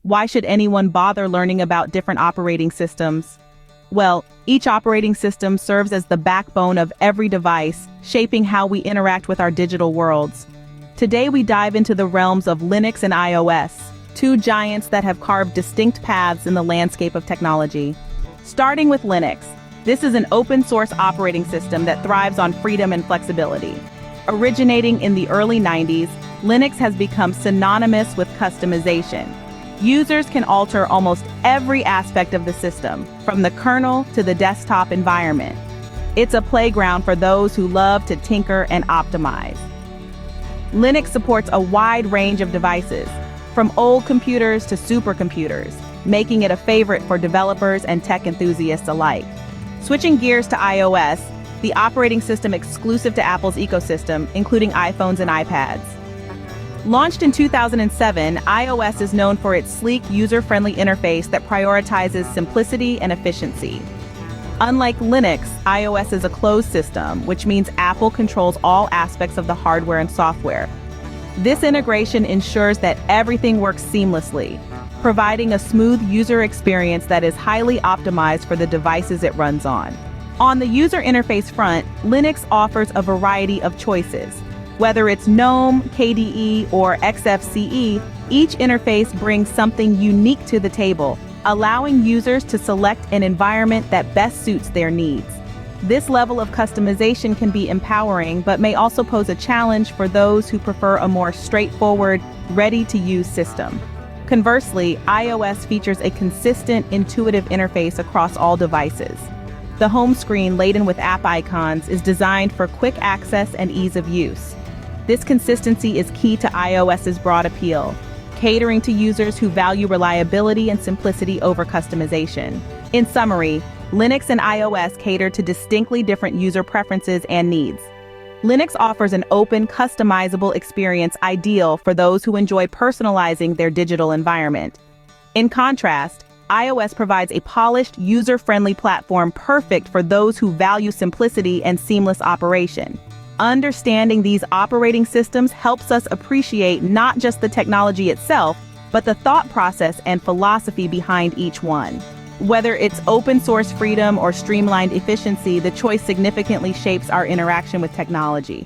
Why should anyone bother learning about different operating systems? Well, each operating system serves as the backbone of every device, shaping how we interact with our digital worlds. Today we dive into the realms of Linux and iOS, two giants that have carved distinct paths in the landscape of technology. Starting with Linux, this is an open-source operating system that thrives on freedom and flexibility. Originating in the early 90s, Linux has become synonymous with customization. Users can alter almost every aspect of the system, from the kernel to the desktop environment. It's a playground for those who love to tinker and optimize. Linux supports a wide range of devices, from old computers to supercomputers, making it a favorite for developers and tech enthusiasts alike. Switching gears to iOS, the operating system exclusive to Apple's ecosystem, including iPhones and iPads. Launched in 2007, iOS is known for its sleek, user-friendly interface that prioritizes simplicity and efficiency. Unlike Linux, iOS is a closed system, which means Apple controls all aspects of the hardware and software. This integration ensures that everything works seamlessly, providing a smooth user experience that is highly optimized for the devices it runs on. On the user interface front, Linux offers a variety of choices. Whether it's GNOME, KDE, or XFCE, each interface brings something unique to the table, allowing users to select an environment that best suits their needs. This level of customization can be empowering, but may also pose a challenge for those who prefer a more straightforward, ready-to-use system. Conversely, iOS features a consistent, intuitive interface across all devices. The home screen, laden with app icons, is designed for quick access and ease of use. This consistency is key to iOS's broad appeal, catering to users who value reliability and simplicity over customization. In summary, Linux and iOS cater to distinctly different user preferences and needs. Linux offers an open, customizable experience ideal for those who enjoy personalizing their digital environment. In contrast, iOS provides a polished, user-friendly platform perfect for those who value simplicity and seamless operation. Understanding these operating systems helps us appreciate not just the technology itself, but the thought process and philosophy behind each one. Whether it's open-source freedom or streamlined efficiency, the choice significantly shapes our interaction with technology.